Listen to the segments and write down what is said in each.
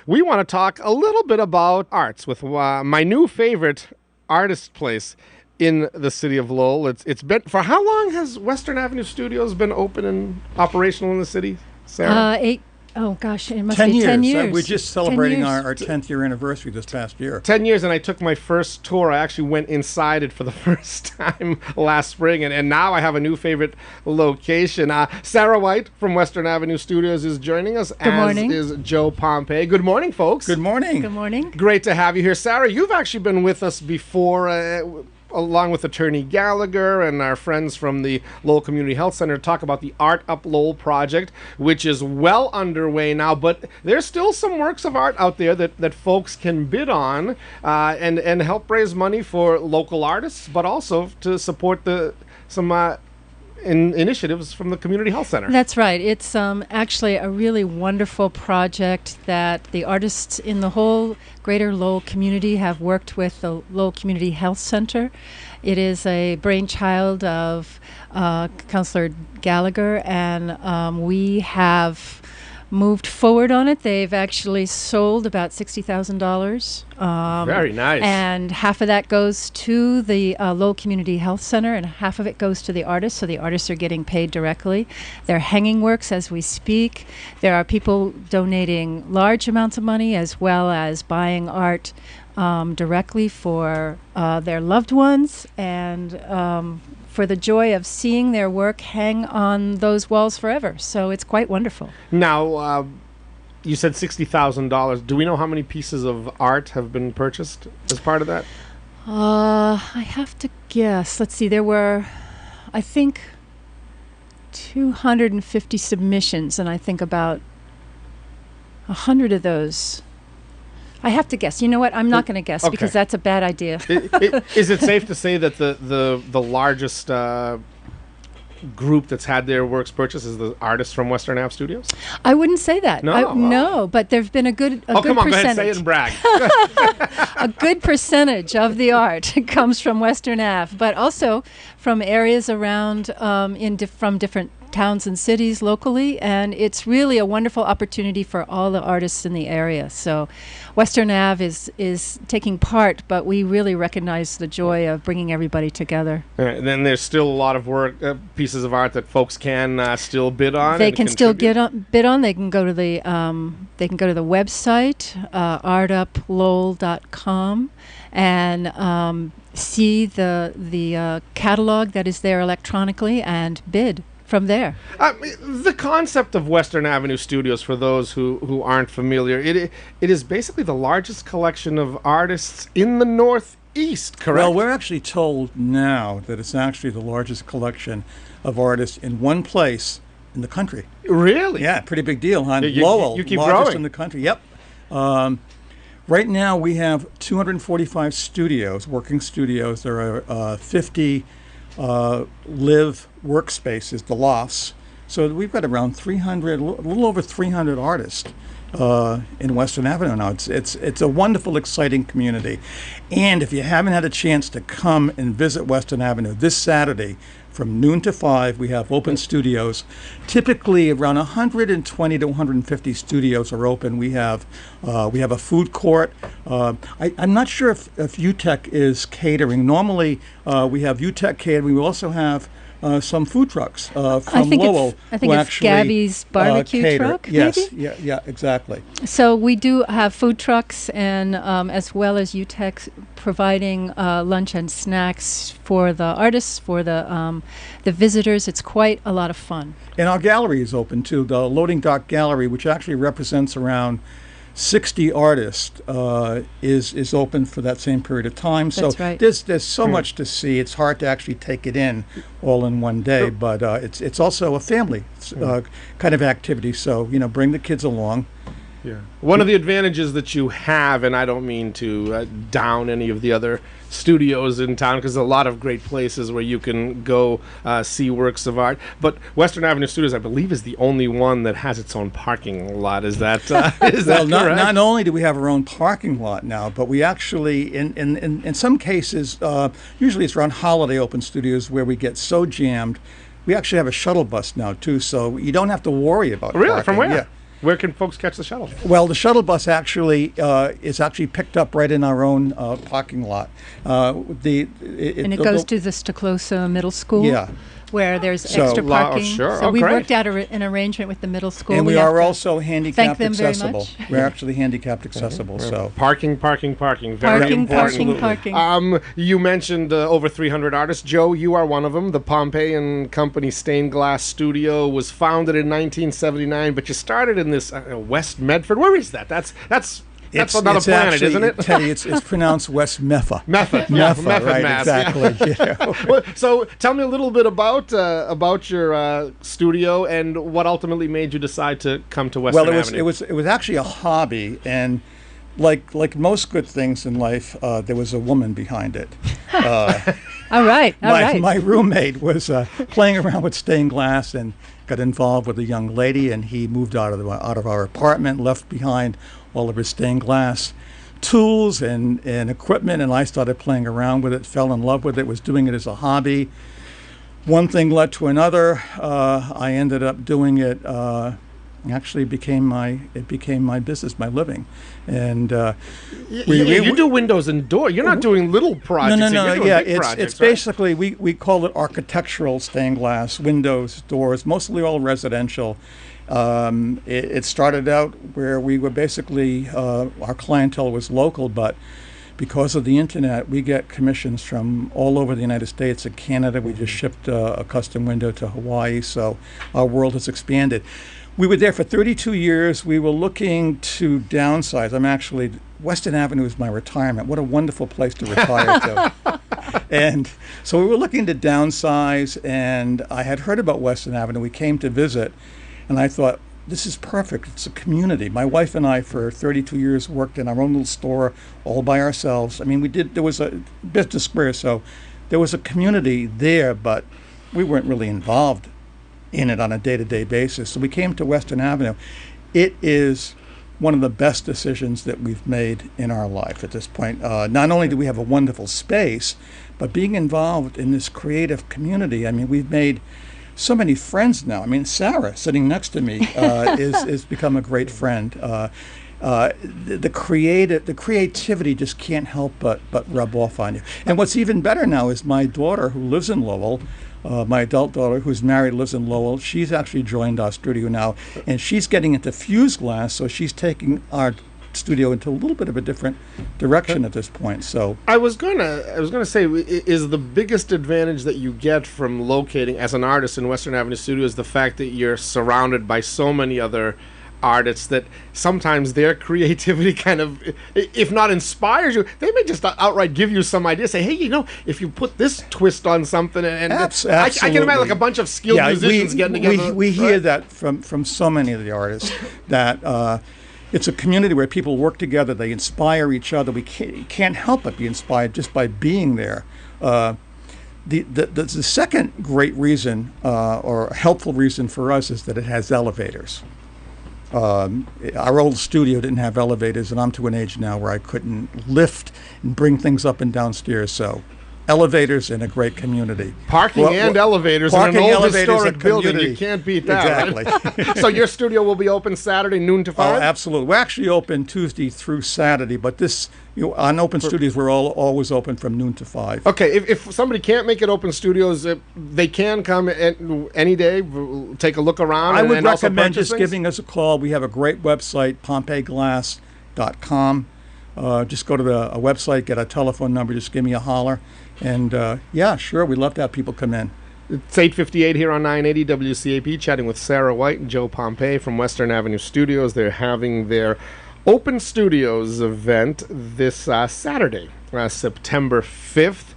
we want to talk a little bit about arts with my new favorite artist place in the city of Lowell. It's been, for how long has Western Avenue Studios been open and operational in the city, Sarah? It must 10 be years. 10 years. We're just celebrating 10 years. our 10th year anniversary this past year. 10 years, and I took my first tour. I actually went inside it for the first time last spring, and now I have a new favorite location. Sara White from Western Avenue Studios is joining us, Good morning. as is Joe Pompei. Good morning, folks. Good morning. Good morning. Great to have you here. Sara, you've actually been with us before, along with Attorney Gallagher and our friends from the Lowell Community Health Center, to talk about the Art Up Lowell project, which is well underway now, but there's still some works of art out there that folks can bid on and help raise money for local artists, but also to support some initiatives from the Community Health Center. That's right. It's actually a really wonderful project that the artists in the whole greater Lowell community have worked with the Lowell Community Health Center. It is a brainchild of Councilor Gallagher, and we have moved forward on it. They've actually sold about $60,000. Very nice. And half of that goes to the Lowell Community Health Center, and half of it goes to the artists, so the artists are getting paid directly. They're hanging works as we speak. There are people donating large amounts of money as well as buying art directly for their loved ones, and for the joy of seeing their work hang on those walls forever. So it's quite wonderful. Now, you said $60,000. Do we know how many pieces of art have been purchased as part of that? I have to guess. Let's see. There were, I think, 250 submissions, and I think about 100 of those. I have to guess. You know what? I'm not going to guess because that's a bad idea. Is it safe to say that the largest group that's had their works purchased is the artists from Western Ave Studios? I wouldn't say that. No? No, but there've been a good Come on, percentage. go ahead, say it and brag. A good percentage of the art comes from Western Ave, but also from areas around from different towns and cities locally, and it's really a wonderful opportunity for all the artists in the area. So Western Ave is taking part, but we really recognize the joy of bringing everybody together. And then there's still a lot of work, pieces of art that folks can still bid on. They can still bid on. They can go to the website artuplowell.com and see the catalog that is there electronically and bid from there. The concept of Western Avenue Studios, for those who aren't familiar, it is basically the largest collection of artists in the Northeast, correct? Well, we're actually told now that it's actually the largest collection of artists in one place in the country. Really? Yeah, pretty big deal, huh? You Lowell, keep largest growing. in the country. Yep. Right now we have 245 studios, working studios. There are 50 live workspaces, the Lofts. So we've got around 300, a little over 300 artists in Western Avenue now. It's a wonderful, exciting community. And if you haven't had a chance to come and visit Western Avenue this Saturday, from noon to 5, we have open studios. Typically, around 120 to 150 studios are open. We have a food court. I'm not sure if UTEC is catering. Normally, we have UTEC catering. We also have some food trucks from Lowell. I think it's Gabby's barbecue cater. truck. Yes, maybe? yeah, exactly. So we do have food trucks, and as well as UTEC providing lunch and snacks for the artists, for the visitors. It's quite a lot of fun. And our gallery is open too. The Loading Dock Gallery, which actually represents around 60 artists, is open for that same period of time. So That's right. There's so much to see. It's hard to actually take it in all in one day, but it's also a family kind of activity. So bring the kids along. Yeah. One of the advantages that you have, and I don't mean to down any of the other studios in town, because there's a lot of great places where you can go see works of art, but Western Avenue Studios, I believe, is the only one that has its own parking lot. Is that is well, that correct? Not only do we have our own parking lot now, but we actually, in some cases, usually it's around holiday open studios where we get so jammed, we actually have a shuttle bus now too, so you don't have to worry about Really? parking. From where? Yeah. Where can folks catch the shuttle? Well, the shuttle bus actually is actually picked up right in our own parking lot. And it goes to the Stoklosa Middle School? Yeah. Where there's So- extra parking. sure. So we great. worked out an arrangement with the middle school. And we have are to also handicapped them very accessible. much. We're actually handicapped accessible. So Parking. Very Parking, important. parking. You mentioned over 300 artists. Joe, you are one of them. The Pompei and Company Stained Glass Studio was founded in 1979, but you started in this West Medford. Where is that? That's another planet, actually, isn't it? Teddy, it's pronounced West Meffa. Method, right? Mass, Exactly. Yeah. Well, so tell me a little bit about your studio and what ultimately made you decide to come to Western Avenue. It was actually a hobby, and like most good things in life, there was a woman behind it. All right. My roommate was playing around with stained glass and got involved with a young lady, and he moved out of our apartment, left behind all of his stained glass tools and equipment, and I started playing around with it, fell in love with it, was doing it as a hobby. One thing led to another. I ended up doing it. Actually, it became my business, my living, and you do windows and doors. You're not doing little projects. No. You're doing Yeah, big projects, it's right? basically we call it architectural stained glass windows, doors, mostly all residential. It started out where we were basically our clientele was local, but because of the internet, we get commissions from all over the United States and Canada. We just shipped a custom window to Hawaii, so our world has expanded. We were there for 32 years. We were looking to downsize. Western Avenue is my retirement. What a wonderful place to retire to. And so we were looking to downsize, and I had heard about Western Avenue. We came to visit, and I thought, this is perfect. It's a community. My wife and I, for 32 years, worked in our own little store all by ourselves. I mean, there was a business square, so there was a community there, but we weren't really involved in it on a day-to-day basis. So we came to Western Avenue. It is one of the best decisions that we've made in our life at this point. Not only do we have a wonderful space, but being involved in this creative community, I mean, we've made so many friends now. I mean, Sara, sitting next to me, is become a great friend. The creativity just can't help but rub off on you. And what's even better now is my daughter, who lives in Lowell, my adult daughter, who's married, lives in Lowell. She's actually joined our studio now, and she's getting into fused glass, so she's taking our studio into a little bit of a different direction at this point. So I was gonna say, is the biggest advantage that you get from locating as an artist in Western Avenue Studios the fact that you're surrounded by so many other artists that sometimes their creativity kind of, if not inspires you, they may just outright give you some idea. Say, hey, if you put this twist on something, and I can imagine like a bunch of skilled musicians getting together. We hear that from so many of the artists that it's a community where people work together. They inspire each other. We can't help but be inspired just by being there. The second great reason or helpful reason for us is that it has elevators. Our old studio didn't have elevators, and I'm to an age now where I couldn't lift and bring things up and downstairs. So elevators in a great community. Parking and elevators in an old historic building. You can't beat that. Exactly. Right? So your studio will be open Saturday, noon to 5? Oh, absolutely. We're actually open Tuesday through Saturday, but on Open Studios, we're always open from noon to 5. Okay, if somebody can't make it Open Studios, they can come any day, take a look around. I would also recommend just things? giving us a call. We have a great website, pompeiglass.com. Just go to the website, get a telephone number, just give me a holler. And yeah, sure, we'd love to have people come in. It's 8:58 here on 980 WCAP, chatting with Sara White and Joe Pompei from Western Avenue Studios. They're having their Open Studios event this Saturday, September 5th.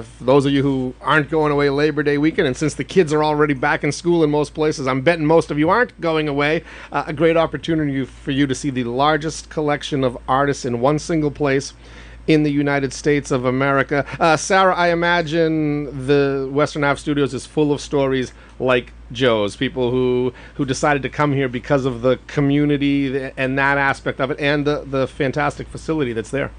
For those of you who aren't going away Labor Day weekend, and since the kids are already back in school in most places, I'm betting most of you aren't going away. A great opportunity for you to see the largest collection of artists in one single place in the United States of America. Sara, I imagine the Western Ave Studios is full of stories like Joe's, people who decided to come here because of the community and that aspect of it, and the fantastic facility that's there.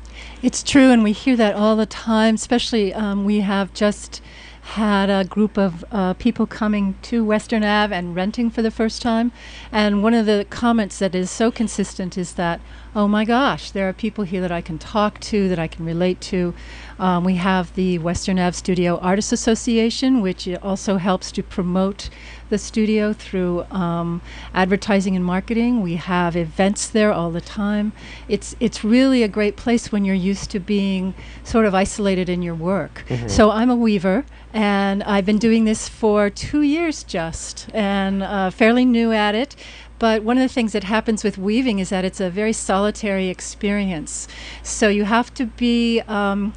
It's true, and we hear that all the time, especially we have just had a group of people coming to Western Ave and renting for the first time. And one of the comments that is so consistent is that, oh my gosh, there are people here that I can talk to, that I can relate to. We have the Western Ave Studio Artists Association, which also helps to promote the studio through advertising and marketing. We have events there all the time. It's really a great place when you're used to being sort of isolated in your work. Mm-hmm. So I'm a weaver, and I've been doing this for 2 years just, and fairly new at it. But one of the things that happens with weaving is that it's a very solitary experience. So you have to be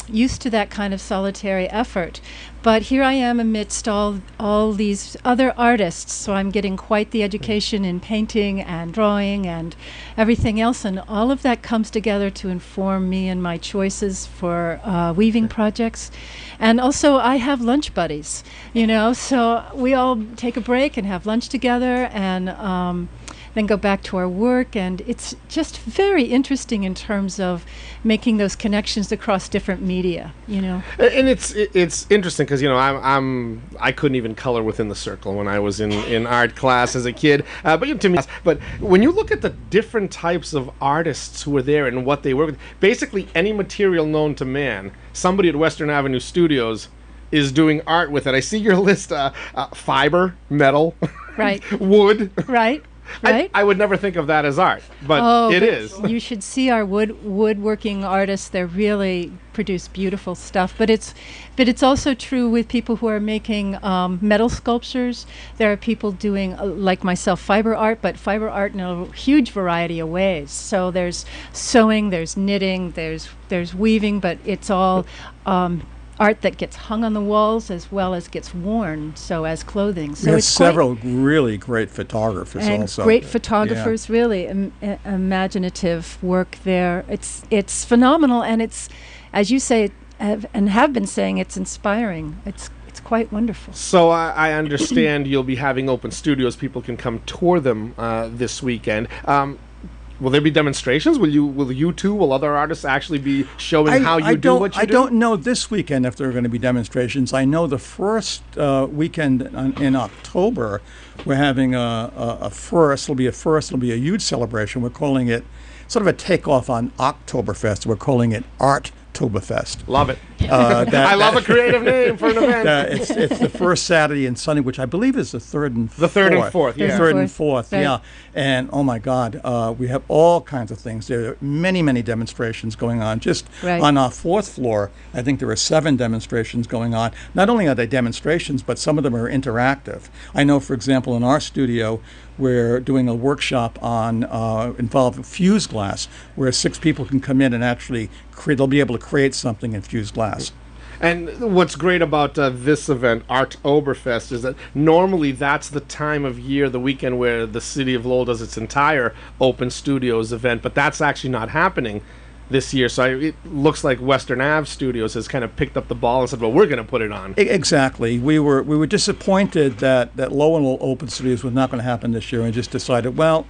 used to that kind of solitary effort. But here I am amidst all these other artists, so I'm getting quite the education in painting and drawing and everything else, and all of that comes together to inform me and my choices for weaving projects. And also I have lunch buddies, so we all take a break and have lunch together, and then go back to our work, and it's just very interesting in terms of making those connections across different media, And it's interesting because I couldn't even color within the circle when I was in art class as a kid. But when you look at the different types of artists who were there and what they work with, basically any material known to man, somebody at Western Avenue Studios is doing art with it. I see your list: fiber, metal, right, wood, right. Right? I would never think of that as art, but it is. You should see our woodworking artists. They really produce beautiful stuff. But it's also true with people who are making metal sculptures. There are people doing, like myself, fiber art, but fiber art in a huge variety of ways. So there's sewing, there's knitting, there's weaving, but it's all art that gets hung on the walls as well as gets worn, so as clothing. So it's several really great photographers and also. Great photographers, really imaginative work there. It's phenomenal, and it's, as you say, have been saying, it's inspiring. It's quite wonderful. So I understand you'll be having open studios. People can come tour them this weekend. Will there be demonstrations? Will other artists actually be showing how you do what you do? I don't know this weekend if there are going to be demonstrations. I know the first weekend in October, we're having a first. It'll be a first. It'll be a huge celebration. We're calling it sort of a takeoff on ARToberfest. We're calling it ARToberfest. Love it. I love a creative name for an event. It's the first Saturday and Sunday, which I believe is the third and fourth. The third and fourth, yeah. Third and fourth, right. Yeah. And oh my God, we have all kinds of things. There are many, many demonstrations going on. Just on our fourth floor, I think there are 7 demonstrations going on. Not only are they demonstrations, but some of them are interactive. I know, for example, in our studio, we're doing a workshop on involving fused glass, where 6 people can come in and actually they'll be able to create something in fused glass. And what's great about this event, ARToberfest, is that normally that's the time of year, the weekend where the city of Lowell does its entire open studios event, but that's actually not happening this year. So it looks like Western Ave Studios has kind of picked up the ball and said, well, we're going to put it on. Exactly. We were disappointed that Lowell Open Studios was not going to happen this year, and just decided, well,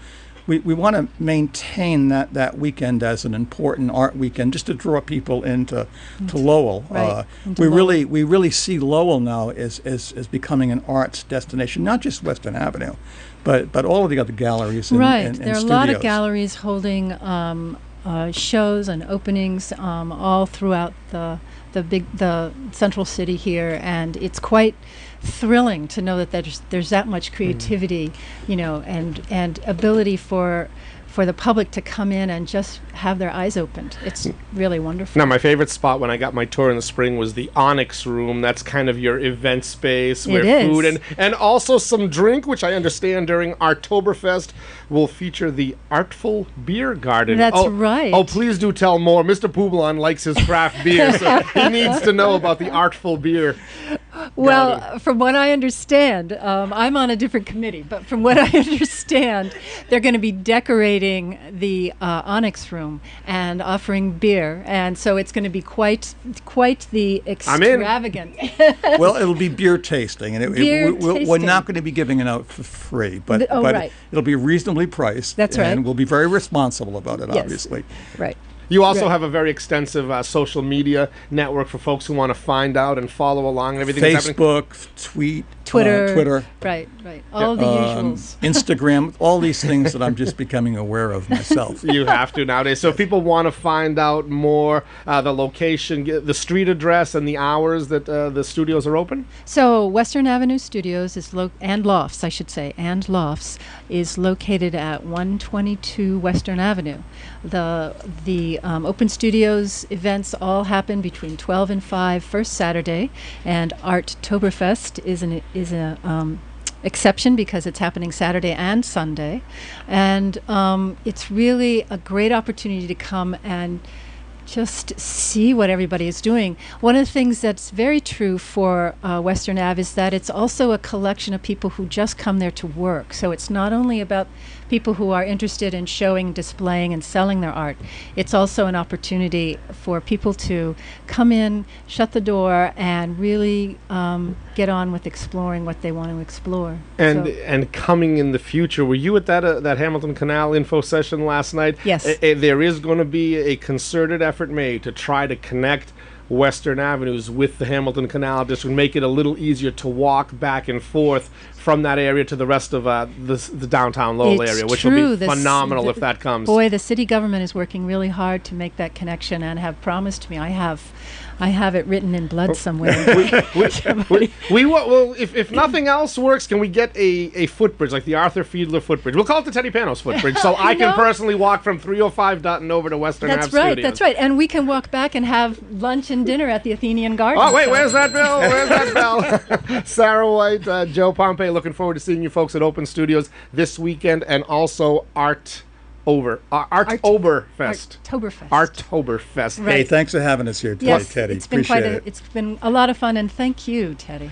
we want to maintain that weekend as an important art weekend, just to draw people into Lowell. Right. We really see Lowell now as becoming an arts destination, not just Western Avenue, but all of the other galleries and right. and there are studios. A lot of galleries holding shows and openings all throughout the central city here, and it's quite thrilling to know that there's that much creativity, and ability for the public to come in and just have their eyes opened. It's really wonderful. Now, my favorite spot when I got my tour in the spring was the Onyx Room. That's kind of your event space where food and also some drink, which I understand during ARToberfest will feature the Artful Beer Garden. That's right. Oh, please do tell more. Mr. Poublon likes his craft beer, so he needs to know about the Artful Beer Well, Garden. from what I understand, I'm on a different committee, but from what I understand, they're going to be decorating the Onyx Room and offering beer, and so it's going to be quite the extravagant. Well, it'll be beer tasting, and we're not going to be giving it out for free, but right. it'll be reasonably priced. That's right. And we'll be very responsible about it, Yes. obviously. Right. You also Right. have a very extensive social media network for folks who want to find out and follow along and everything that's happening. Facebook, Twitter. Right. All the usuals. Instagram, all these things that I'm just becoming aware of myself. You have to nowadays. So if people want to find out more, the location, the street address, and the hours that the studios are open? So Western Avenue Studios is and Lofts, I should say, and Lofts is located at 122 Western Avenue. The Open Studios events all happen between 12 and 5 first Saturday, and ARToberfest is a exception because it's happening Saturday and Sunday, and it's really a great opportunity to come and just see what everybody is doing. One of the things that's very true for Western Ave is that it's also a collection of people who just come there to work. So it's not only about people who are interested in showing, displaying, and selling their art. It's also an opportunity for people to come in, shut the door, and really get on with exploring what they want to explore. And coming in the future, were you at that Hamilton Canal info session last night? Yes. There is going to be a concerted effort made to try to connect Western Avenues with the Hamilton Canal District, make it a little easier to walk back and forth from that area to the rest of the downtown Lowell area, which will be phenomenal if that comes. Boy, the city government is working really hard to make that connection and have promised me. I have it written in blood somewhere. If nothing else works, can we get a footbridge, like the Arthur Fiedler footbridge? We'll call it the Teddy Panos footbridge, so I can personally walk from 305 Dutton over to Western Ave Studios. That's right. And we can walk back and have lunch and dinner at the Athenian Gardens. Oh, wait, where's that bell? Where's that bell? Sarah White, Joe Pompei, looking forward to seeing you folks at Open Studios this weekend, and also ARToberfest. ARToberfest. Hey, thanks for having us here today, Yes, Teddy. it's been Appreciate it. It's been a lot of fun, and thank you, Teddy.